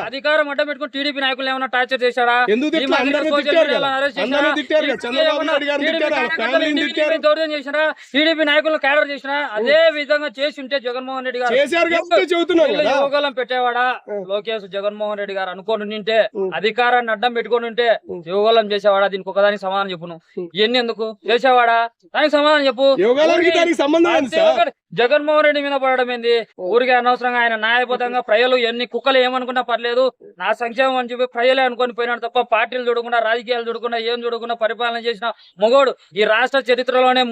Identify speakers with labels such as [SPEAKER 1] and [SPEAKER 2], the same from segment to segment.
[SPEAKER 1] అధికారం అడ్డం పెట్టుకుని టీడీపీ నాయకులు ఏమైనా టార్చర్ చేశాడా? దౌర్జన్యం చేసినా, టీడీపీ నాయకులను క్యాడర్ చేసినా, అదే విధంగా చేసి ఉంటే జగన్మోహన్ రెడ్డి గారు యువగలం పెట్టేవాడా? లోకేష్ జగన్మోహన్ రెడ్డి గారు అనుకోని ఉంటే, అధికారాన్ని అడ్డం పెట్టుకొని ఉంటే యువగలం చేసేవాడా? దీనికి ఒకదానికి సమాధానం చెప్పును. ఇవన్నీ ఎందుకు చేసేవాడా? దానికి సమాధానం చెప్పు. జగన్మోహన్ రెడ్డి మీద పడడం ఏంది? ఊరికే అనవసరంగా ఆయన న్యాయబద్ధంగా ప్రజలు ఎన్ని కుక్కలు ఏమనుకున్నా పర్లేదు, నా సంక్షేమం అని చెప్పి ప్రజలే అనుకొని పోయినాడు తప్ప పార్టీలు చూడకుండా, రాజకీయాలు చూడకుండా, ఏం చూడకుండా పరిపాలన చేసిన మొగోడు. ఈ రాష్ట్ర చరిత్రలోనే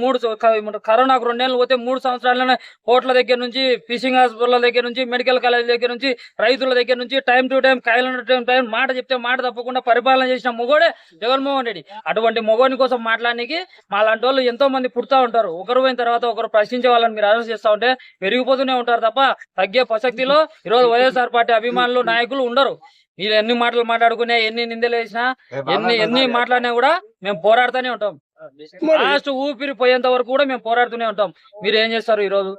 [SPEAKER 1] కరోనాకు 2 నెలలు పోతే 3 సంవత్సరాల్లోనే కోట్ల దగ్గర నుంచి, ఫిషింగ్ హాస్పిటల్ దగ్గర నుంచి, మెడికల్ కాలేజ్ దగ్గర నుంచి, రైతుల దగ్గర నుంచి టైం టు టైం, కాయలు టైం మాట చెప్తే మాట తప్పకుండా పరిపాలన చేసిన మొగోడే జగన్మోహన్ రెడ్డి. అటువంటి మొగోని కోసం మాట్లాడడానికి మా లాంటి వాళ్ళు ఎంతో మంది పుడతా ఉంటారు. ఒకరు పోయిన తర్వాత ఒకరు ప్రశ్నించే వాళ్ళని మీరు అరెస్ట్ చేస్తా ఉంటే పెరిగిపోతూనే ఉంటారు తప్ప తగ్గే ప్రసక్తిలో ఈరోజు వైఎస్ఆర్ పార్టీ అభిమానులు, నాయకులు ఉండరు. మీరు ఎన్ని మాటలు మాట్లాడుకునే, ఎన్ని నిందలు వేసినా, ఎన్ని మాట్లాడినా కూడా మేము పోరాడుతూనే ఉంటాం. లాస్ట్ ఊపిరి పోయేంత వరకు కూడా మేము పోరాడుతూనే ఉంటాం. మీరు ఏం చేస్తారు ఈ రోజు?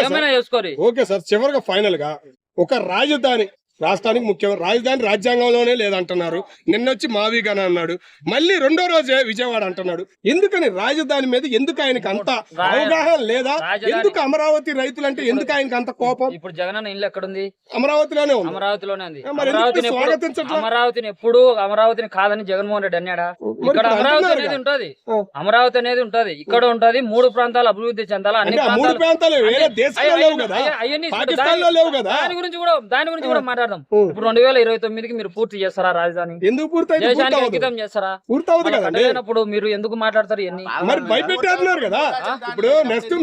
[SPEAKER 1] ఏమైనా చేసుకోరు.
[SPEAKER 2] ఓకే సార్, చివరిగా ఫైనల్ గా ఒక రాజధాని రాష్ట్రానికి ముఖ్యం, రాజధాని రాజ్యాంగంలోనే లేదంటున్నారు. నిన్నొచ్చి మావిగాన అన్నాడు, మళ్ళీ 2వ రోజే విజయవాడ అంటున్నాడు. ఎందుకని రాజధాని మీద ఎందుకు ఆయనకి అంత అవగాహన లేదా? ఎందుకు అమరావతి రైతులంటే ఎందుకు ఆయనకి అంత కోపం?
[SPEAKER 1] ఇప్పుడు జగనన్న ఇల్లు ఎక్కడుంది?
[SPEAKER 2] అమరావతిలోనే ఉంది.
[SPEAKER 1] అమరావతిలోనే ఉంది. అమరావతిని కాదని జగన్మోహన్ రెడ్డి అన్నాడా? ఇక్కడ అమరావతి అనేది ఉంటది, అమరావతి అనేది ఉంటది, ఇక్కడ ఉంటది. 3 ప్రాంతాలు అభివృద్ధి చెందాలా, అన్ని ప్రాంతాలు దాని గురించి కూడా మాట్లాడదాం. ఇప్పుడు 2029కి మీరు పూర్తి చేస్తారా రాజధాని?
[SPEAKER 2] ఎందుకు పూర్తి
[SPEAKER 1] అంకితం చేస్తారా? పూర్తవుతుంది. మీరు ఎందుకు మాట్లాడతారు ఇవన్నీ?
[SPEAKER 2] మరి భయపెట్టేస్తున్నారు కదా. ఇప్పుడు నెక్స్ట్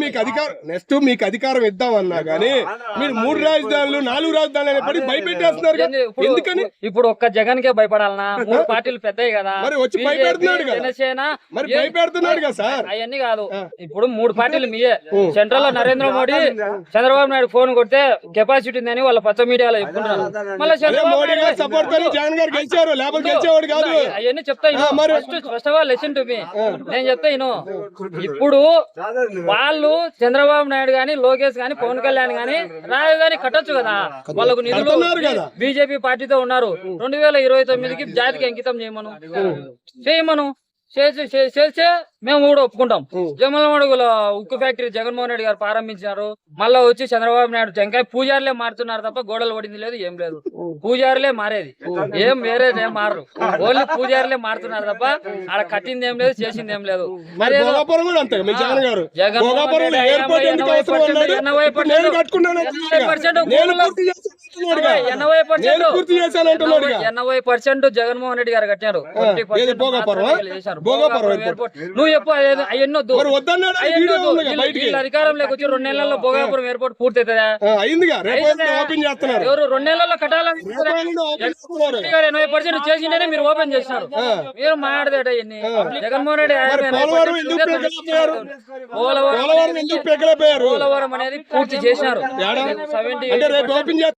[SPEAKER 2] మీకు అధికారం ఇద్దామన్నా గానీ మీరు 3 రాజధానులు 4 రాజధానులు అనే పడి భయపెట్టేస్తున్నారు. ఎందుకని?
[SPEAKER 1] ఇప్పుడు ఒక్క జగన్ కే భయపడాలనా? 3 పార్టీలు పెద్దవి కదా,
[SPEAKER 2] మరి వచ్చి భయపెడుతున్నాడు కదా,
[SPEAKER 1] జనసేన
[SPEAKER 2] మరి భయపెడుతున్నాడు కదా సార్.
[SPEAKER 1] అవన్నీ కాదు. ఇప్పుడు 3 పార్టీలు మీయే. సెంట్రల్ లో నరేంద్ర మోడీ, చంద్రబాబు నాయుడు ఫోన్ కొడితే కెపాసిటీ ఉందని వాళ్ళ పచ్చ మీడియాలో చెప్పుకుంటున్నారు. అవన్నీ చెప్తా. First of all listen to me, నేను చెప్తా ఇను. ఇప్పుడు వాళ్ళు చంద్రబాబు నాయుడు గాని, లోకేష్ గాని, పవన్ కళ్యాణ్ గాని రాజధాని కట్టొచ్చు కదా. వాళ్ళకు నిధులు బీజేపీ పార్టీతో ఉన్నారు. 2029కి జాతికి అంకితం చేయమను చేస్తే మేము కూడా ఒప్పుకుంటాం. జమలమడుగుల ఉక్కు ఫ్యాక్టరీ జగన్మోహన్ రెడ్డి గారు ప్రారంభించారు. మళ్ళా వచ్చి చంద్రబాబు నాయుడు టెంకాయ పూజారులే మారుతున్నారు తప్ప గోడలు పడింది లేదు, ఏం లేదు. పూజారులే మారేది, ఏం వేరేది ఏం మారు. ఓన్లీ పూజారులే మారుతున్నారు తప్ప ఆడ కట్టింది ఏం లేదు, చేసింది ఏం లేదు. ఎనభై పర్సెంట్ జగన్మోహన్ రెడ్డి గారు కట్టారు. నువ్వు చెప్పు అవన్నీ వద్దు. అధికారంలోకి వచ్చి 2 నెలల్లో భోగాపురం ఎయిర్పోర్ట్ పూర్తి అవుతుందా? ఎవరు 2 నెలల్లో కట్టాలని 80% చేసిండే మీరు ఓపెన్ చేసినారు. మీరు మాట్లాడదేట ఇవన్నీ. జగన్మోహన్ రెడ్డి పోలవరం అనేది పూర్తి చేసినారు. 70